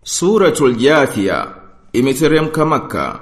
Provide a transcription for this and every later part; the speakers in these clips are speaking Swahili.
Suratul Jathia imeteremka Makka.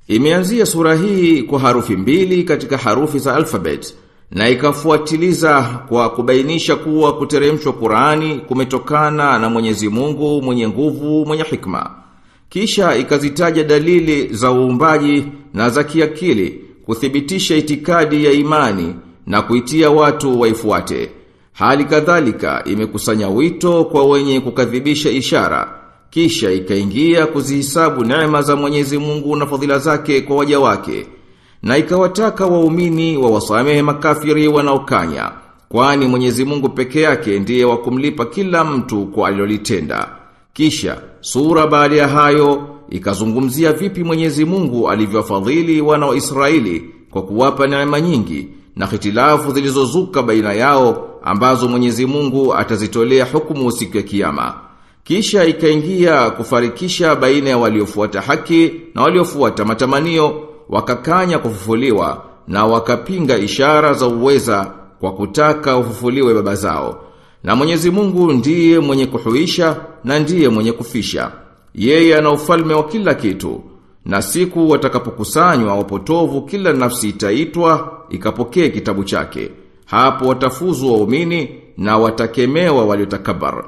Imeanzia sura hii kwa harufi mbili katika harufi za alfabet na ikafuatiliza kwa kubainisha kuwa kuteremshwa Qur'ani kumetokana na Mwenyezi Mungu mwenye nguvu, mwenye hikma. Kisha ikazitaja dalili za uumbaji na za kiakili kuthibitisha itikadi ya imani na kuitia watu waifuate. Hali kadhalika imekusanya wito kwa wenye kukadhibisha ishara. Kisha ikaingia kuzihisabu neema za Mwenyezi Mungu na fadhila zake kwa waja wake. Na ikawataka waumini wawasamehe makafiri wanaokanya, kwani Mwenyezi Mungu peke yake ndiye wa kumlipa kila mtu kwa alilolitenda. Kisha sura baada ya hayo ikazungumzia vipi Mwenyezi Mungu alivyowafadhili wana wa Israeli kwa kuwapa neema nyingi na hitilafu zilizozuka baina yao ambazo Mwenyezi Mungu atazitolea hukumu siku ya kiyama. Kisha ikaingia kufarikisha baina ya waliofuata haki na waliofuata matamanio, wakakanya kufufuliwa na wakapinga ishara za uweza kwa kutaka ufufuliwe baba zao. Na Mwenyezi Mungu ndiye mwenye kuhuisha na ndiye mwenye kufisha. Yeye ana ufalme wa kila kitu. Na siku watakapokusanywa wapotovu, kila nafsi itaitwa ikapokee kitabu chake. Hapo watafuzu waumini na watakemewa waliotakabar.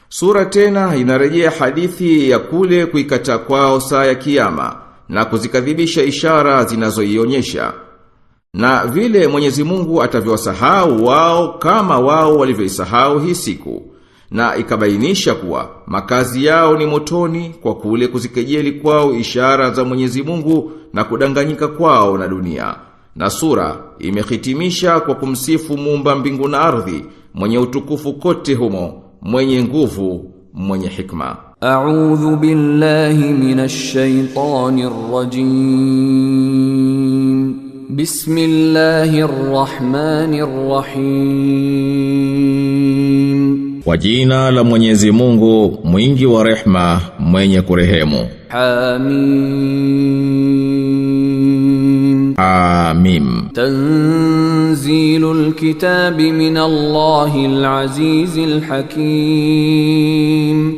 Sura tena inarejea hadithi ya kule kuikataa kwao saa ya kiyama na kuzikadhibisha ishara zinazoionyesha. Na vile Mwenyezi Mungu atavyowasahau wao kama wao walivyoisahau hii siku. Na ikabainisha kuwa makazi yao ni motoni kwa kule kuzikejeli kwao ishara za Mwenyezi Mungu na kudanganyika kwao na dunia. Na sura imehitimisha kwa kumsifu muumba mbingu na ardhi, mwenye utukufu kote humo, mwenye nguvu, mwenye hikma. A'udhu billahi minash shaitanir rajim. Bismillahir rahmanir rahim. Kwa jina la Mwenyezi Mungu, mwingi wa rehma, mwenye kurehemu. Hamim. Hamim. Tanzilul kitabi minallahil azizil hakim.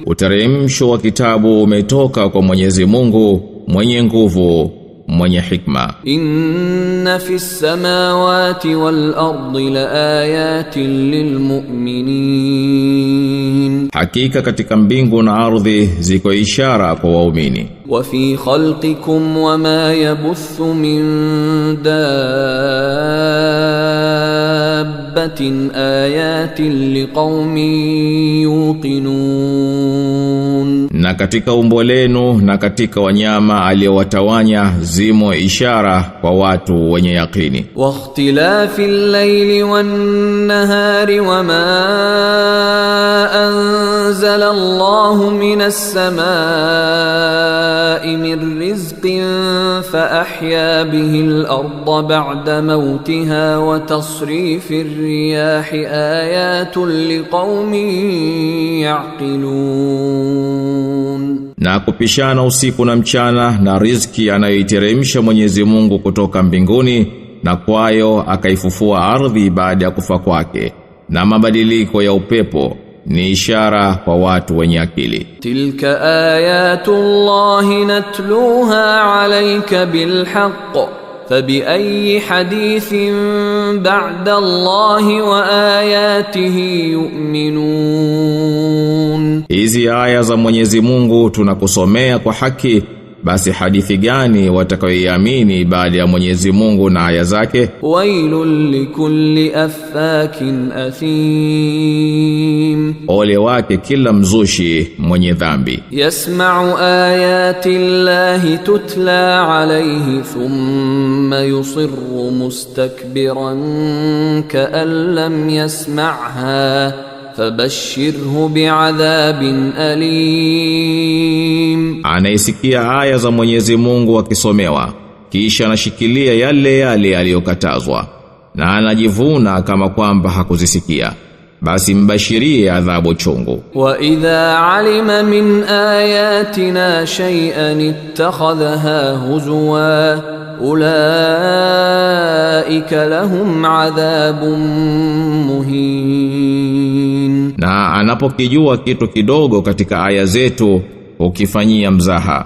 Uteremsho wa kitabu umetoka kwa Mwenyezi Mungu, mwenye nguvu, mwenye hikma. Inna fis samawati wal ardi laayatin lilmu'minin. Hakika katika mbingu na ardhi ziko ishara kwa waumini. Wa fi khalqikum wama yabuthu min dabbatin ayatin liqaumin yuqinun. Na katika umbo lenu na katika wanyama aliyowatawanya zimo ishara kwa watu wenye yakini. Wa ikhtilafil layli wan nahari wama anzala Allahu minas samaa'i min rizqin fa ahya bihi al-ardha ba'da mawtiha wa tasrifir riyahi ayatun liqaumin ya'qilun. Na kupishana usiku na mchana na riziki anayoiteremsha Mwenyezi Mungu kutoka mbinguni, na kwayo akaifufua ardhi baada ya kufa kwake, na mabadiliko ya upepo ni ishara kwa watu wenye akili. Tilka ayatullahi natluha alayka bilhaqq fabiayyi hadithin ba'da Allahi wa ayatihi yu'minun. Hizi aya za Mwenyezi Mungu tunakusomea kwa haki, basi hadithi gani watakayoiamini baada ya Mwenyezi Mungu na aya zake? Wailul likulli affakin athim. Ole wake kila mzushi mwenye dhambi. Yasma'u ayati Allahi tutla alayhi thumma yusirru mustakbiran ka'an lam yasma'ha fabashshirhu bi'adhabin alim. Anaisikia aya za Mwenyezi Mungu akisomewa, kisha anashikilia yale aliyokatazwa, na anajivuna kama kwamba hakuzisikia, basi mbashirie adhabu chungu. Wa idha alima min ayatina shay'an ittakhadhaha huzwa ulaika lahum adhabun muhin. Na anapokijua kitu kidogo katika aya zetu ukifanyia mzaha.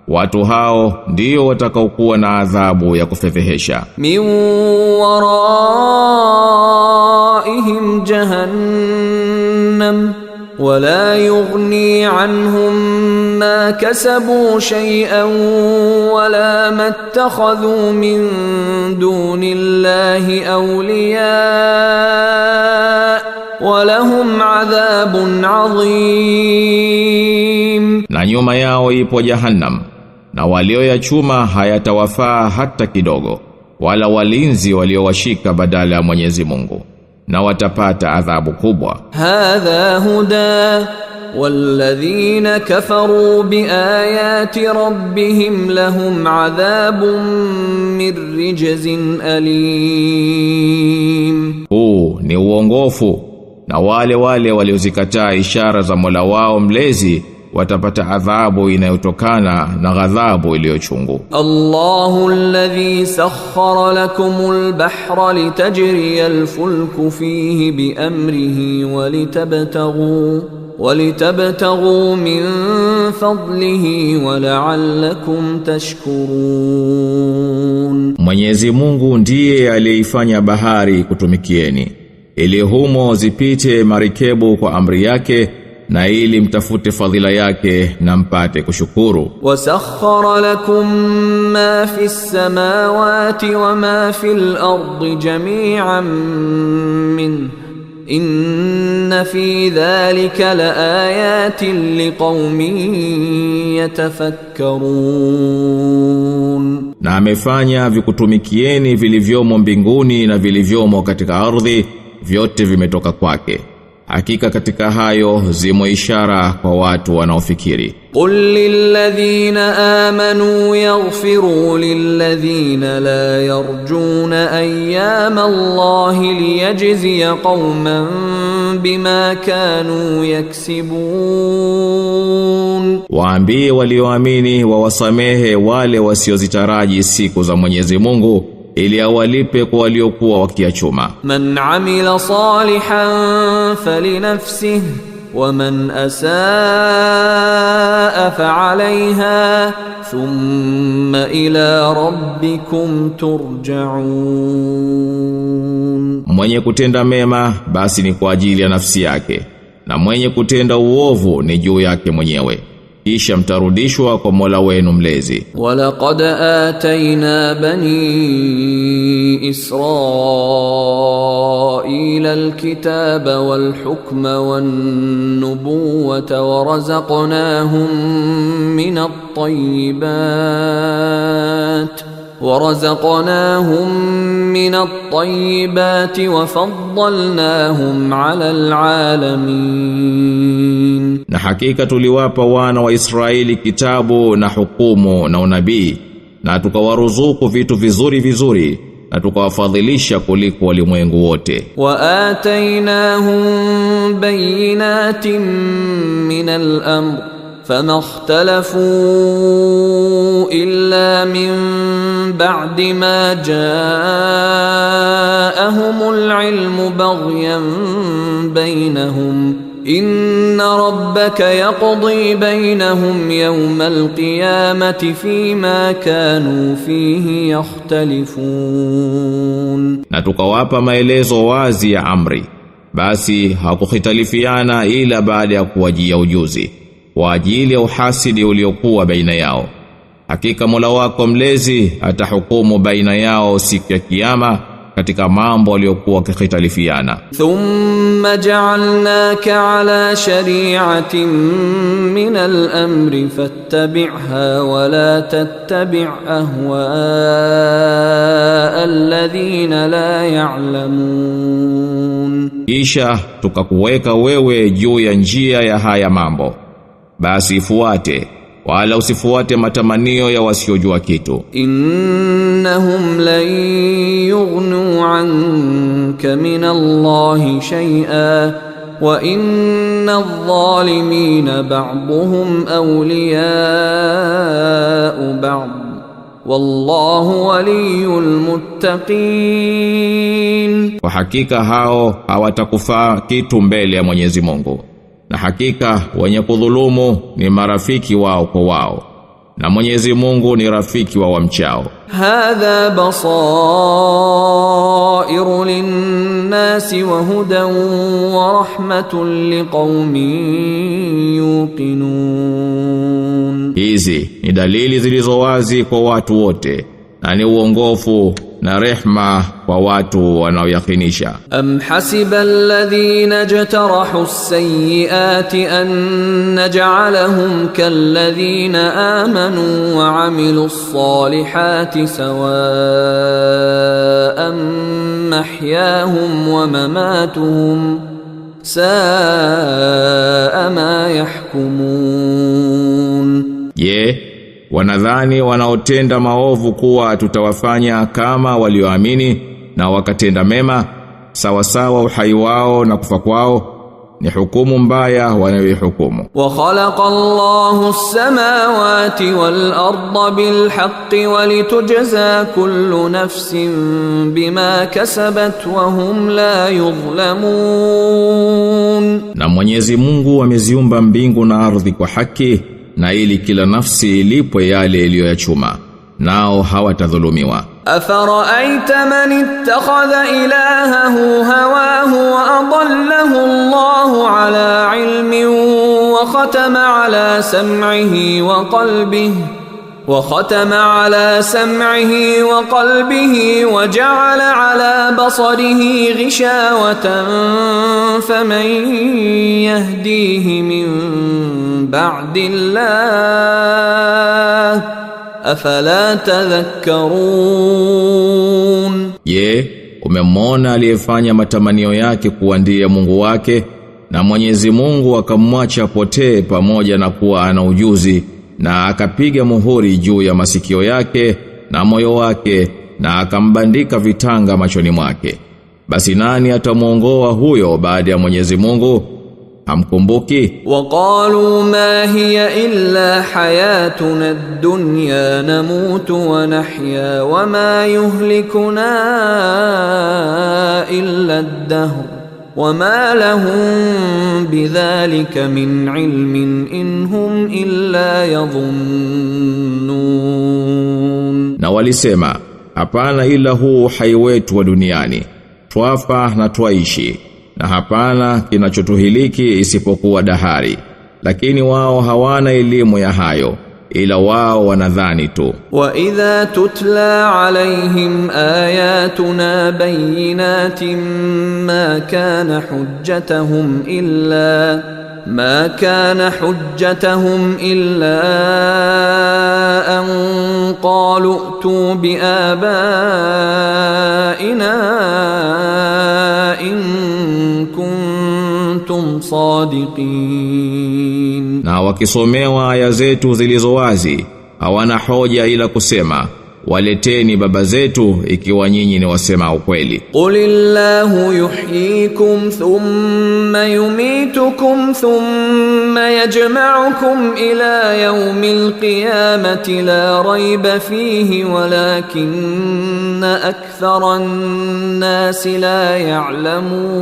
Watu hao ndio watakaokuwa na adhabu ya kufedhehesha. Min waraihim jahannam wala yughni anhum ma kasabu shay'an wala mattakhadhu min dunillahi awliya walahum adhabun adhim. Na nyuma yao ipo Jahannam, na walioyachuma hayatawafaa hata kidogo, wala walinzi waliowashika badala ya Mwenyezi Mungu, na watapata adhabu kubwa. Hadha huda walladhina kafaru biayati rabbihim lahum adhabun min rijzin alim. Huu ni uongofu, na wale waliozikataa ishara za Mola wao mlezi watapata adhabu inayotokana na ghadhabu iliyochungu. Allahu alladhi sakhkhara lakumul bahra litajriya alfulku fihi biamrihi walitabtaghu min fadlihi wala'allakum tashkurun. Mwenyezi Mungu ndiye aliyeifanya bahari kutumikieni, ili humo zipite marikebu kwa amri yake, na ili mtafute fadhila yake na mpate kushukuru. Wasakhkhara lakum ma fis samawati wa ma fil ardi jami'an min inna fi dhalika laayatin liqaumin yatafakkarun. Na amefanya vikutumikieni vilivyomo mbinguni na vilivyomo katika ardhi, vyote vimetoka kwake. Hakika katika hayo zimo ishara kwa watu wanaofikiri. Qul lilladhina amanu yaghfiru lilladhina la yarjuna ayyama Allahi liyajziya qauman bima kanu yaksibun. Waambie walioamini wawasamehe wale wasiozitaraji siku za Mwenyezi Mungu, ili awalipe kwa waliokuwa wakiachuma. Man amila salihan falinafsihi wa man asaa fa'alayha thumma ila rabbikum turja'un. Mwenye kutenda mema basi ni kwa ajili ya nafsi yake, na mwenye kutenda uovu ni juu yake mwenyewe, kisha mtarudishwa kwa Mola wenu mlezi. Walaqad atayna bani Israila alkitaba walhukma wannubuwata ورزقناهم من الطيبات وفضلناهم على العالمين. Na hakika tuliwapa wana wa Israeli kitabu na hukumu na unabii, na tukawaruzuku vitu vizuri vizuri, na tukawafadhilisha kuliko walimwengu wote. Wa atainahum bayinatin min al-amr فما اختلفوا إلا من بعد ما جاءهم العلم بغيا بينهم إن ربك يقضي بينهم يوم القيامة فيما كانوا فيه يختلفون. Na tukawapa maelezo wazi ya amri, basi hakukhitalifiana ila baada ya kuwajia ujuzi kwa ajili ya uhasidi uliokuwa baina yao. Hakika Mola wako mlezi atahukumu baina yao siku ya kiyama katika mambo waliokuwa wakikhtalifiana. Thumma ja'alnaka ala shari'atin min al-amri fattabi'ha wa la tattabi' ahwa'a alladhina la ya'lamun. Kisha tukakuweka wewe juu ya njia ya haya mambo, basi ifuate wala usifuate matamanio ya wasiojua kitu. Innahum lan yughnu anka min Allahi shay'a wa inna adh-dhalimina ba'dhum awliya'u ba'd wallahu waliyul muttaqin. Kwa hakika hao hawatakufaa kitu mbele ya Mwenyezi Mungu, na hakika wenye kudhulumu ni marafiki wao kwa wao, na Mwenyezi Mungu ni rafiki wa wamchao. Hadha basairu linnasi wa hudan wa rahmatun liqaumin yuqinun. Hizi ni dalili zilizo wazi kwa watu wote, na ni uongofu na rehma kwa watu wanaoyakinisha. Am hasiba alladhina jatarahu as-sayyiati an naj'alahum kalladhina amanu wa 'amilus salihati sawa'an mahyahum wa mamatuhum sa'a ma yahkumun. Wanadhani wanaotenda maovu kuwa tutawafanya kama walioamini na wakatenda mema sawa sawa uhai wao na kufa kwao? Ni hukumu mbaya wanayoihukumu. Wa khalaqa Allahu as-samawati wal arda bil haqqi wa litujza kullu nafsin bima kasabat wa hum la yuzlamun. Na Mwenyezi Mungu ameziumba mbingu na ardhi kwa haki, na ili kila nafsi ilipwe yale iliyoyachuma, nao hawatadhulumiwa. Afara'aita man ittakhadha ilahahu hawahu wa adallahu Allahu ala ilmin wa khatama ala sam'ihi wa qalbihi وجعل على بصره غشاوة فمن يهديه من بعد الله أفلا تذكرون. Umemwona aliyefanya matamanio yake kuwa ndiye Mungu wake, na Mwenyezi Mungu akamwacha potee pamoja na kuwa ana ujuzi, na akapiga muhuri juu ya masikio yake na moyo wake, na akambandika vitanga machoni mwake. Basi nani atamuongoa huyo baada ya Mwenyezi Mungu? Hamkumbuki? Waqalu ma hiya illa hayatuna ad-dunya namutu wa nahya wa ma yuhlikuna illa ad-dahr وما لهم بذلك من علم إن هم إلا يظنون. Na walisema, hapana ila huu uhai wetu wa duniani, twafa na twaishi, na hapana kinachotuhiliki isipokuwa dahari. Lakini wao hawana elimu ya hayo, ila wao wanadhani tu. Wa idha tutla alayhim ayatuna bayyinatin ma kana hujjatuhum illa an qalu tu bi abaina in kuntum sadiqin. Na wakisomewa aya zetu zilizo wazi, hawana hoja ila kusema, waleteni baba zetu ikiwa nyinyi ni wasema ukweli. Qulillahu yuhyikum thumma yumitukum thumma yajma'ukum ila yawmil qiyamati la rayba fihi walakinna aktharan nasi la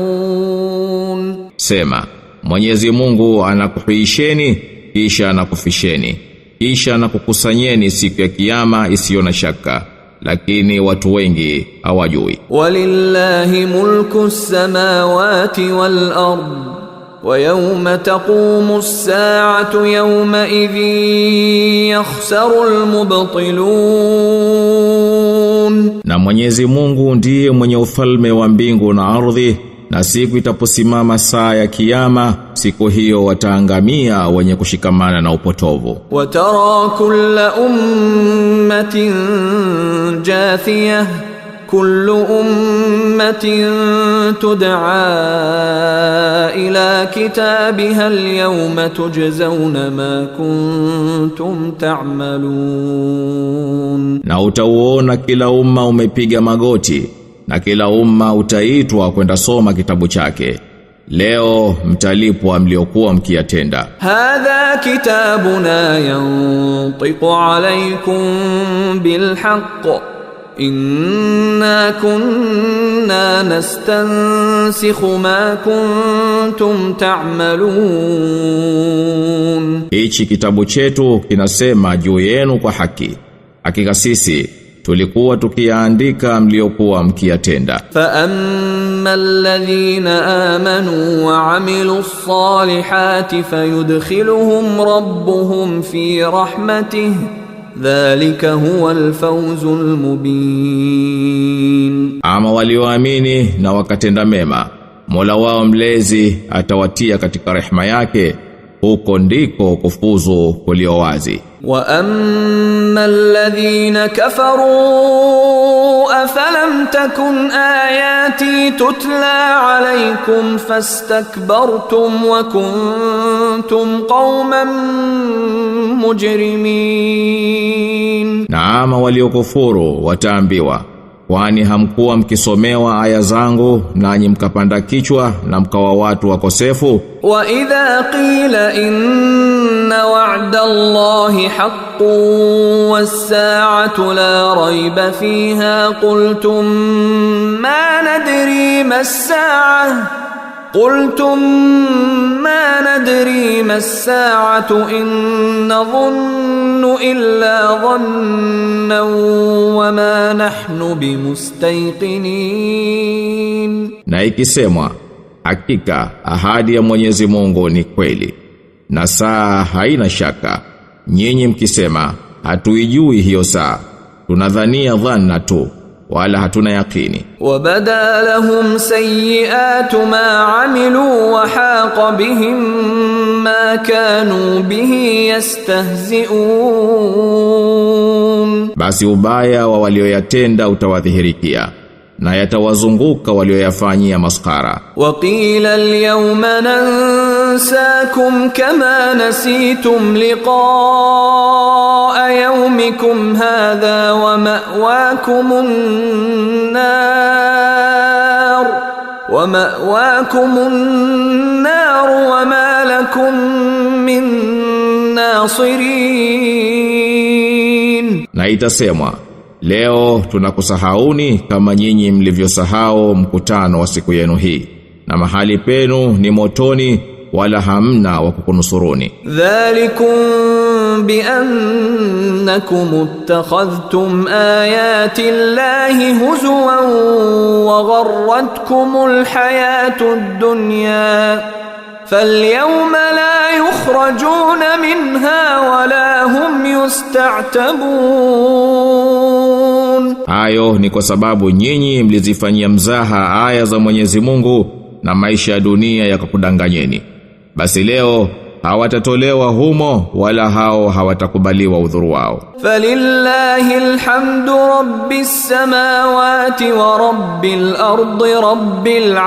ya'lamun. Sema, Mwenyezi Mungu anakuhuisheni kisha anakufisheni kisha anakukusanyeni siku ya kiyama isiyo na shaka, lakini watu wengi hawajui. Walillahi mulku as-samawati wal ard wa yawma taqumu as-sa'atu yawma idhin yakhsaru al-mubtilun. Na Mwenyezi Mungu ndiye mwenye ufalme wa mbingu na ardhi, na siku itaposimama saa ya kiyama, siku hiyo wataangamia wenye kushikamana na upotovu. Wa tara kulla ummatin jathiyah kullu ummatin tud'a ila kitabiha al-yawma tujzauna ma kuntum ta'malun. Na utauona kila umma umepiga magoti, na kila umma utaitwa kwenda soma kitabu chake. Leo mtalipwa mliokuwa mkiyatenda. Hadha kitabuna yantiqu alaykum bilhaq inna kunna nastansikhu ma kuntum ta'malun. Hichi kitabu chetu kinasema juu yenu kwa haki. Hakika sisi tulikuwa tukiandika mliokuwa mkiyatenda. Fa ammal ladhina amanu wa amilus salihati fayudkhiluhum rabbuhum fi rahmatihi dhalika huwal fawzul mubin. Ama walioamini na wakatenda mema, Mola wao mlezi atawatia katika rehema yake, huko ndiko kufuzu kulio wazi. Wa ammal ladhina kafaru afalam takun ayati tutla alaykum fastakbartum wa kuntum qauman mujrimin. Na ama waliokufuru wataambiwa, kwani hamkuwa mkisomewa aya zangu nanyi mkapanda kichwa na mkawa watu wakosefu. Wa idha qila inna wa'da Allahi haqqun was-sa'atu la rayba fiha qultum ma nadri mas-sa'ah قلتم ما ندري ما الساعة إن نظن إلا ظنا وما نحن بمستيقنين. Na ikisemwa, hakika ahadi ya Mwenyezi Mungu ni kweli, na saa haina shaka, nyinyi mkisema, hatuijui hiyo saa, tunadhania dhanna tu, wala hatuna yakini. Wabada lahum sayyi'atu ma amilu wa haqa bihim ma kanu bihi yastahzi'un. Basi ubaya wa walioyatenda utawadhihirikia, na yatawazunguka walioyafanyia maskara. Wa qila al-yawma nansakum kama nasitum liqa'a yawmikum hadha wa ma'wakumun nar wa ma lakum min nasirin. Na itasemwa, leo tunakusahauni kama nyinyi mlivyosahau mkutano wa siku yenu hii, na mahali penu ni motoni, wala hamna wa kukunusuruni. Dhalikum bi annakum ittakhadhtum ayati Allahi huzwan wa gharratkumul hayatud dunya فاليوم لا يخرجون منها ولا هم يستعتبون. Hayo ni kwa sababu nyinyi mlizifanyia mzaha aya za Mwenyezi Mungu na maisha ya dunia yakakudanganyeni. Basi leo hawatatolewa humo, wala hao hawatakubaliwa udhuru wao. Falillahi alhamdu rabbis samawati wa rabbil ardi rabbil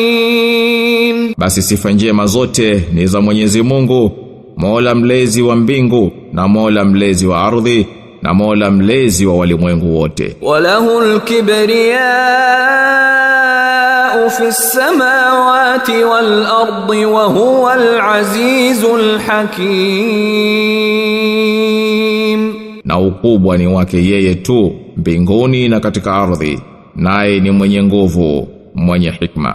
alamin. Basi sifa njema zote ni za Mwenyezi Mungu, Mola mlezi wa mbingu na Mola mlezi wa ardhi na Mola mlezi wa walimwengu wote. Walahul kibriya'u fis samawati wal ardi wa huwal azizul hakim. Na ukubwa ni wake yeye tu mbinguni na katika ardhi, naye ni mwenye nguvu, mwenye hikma.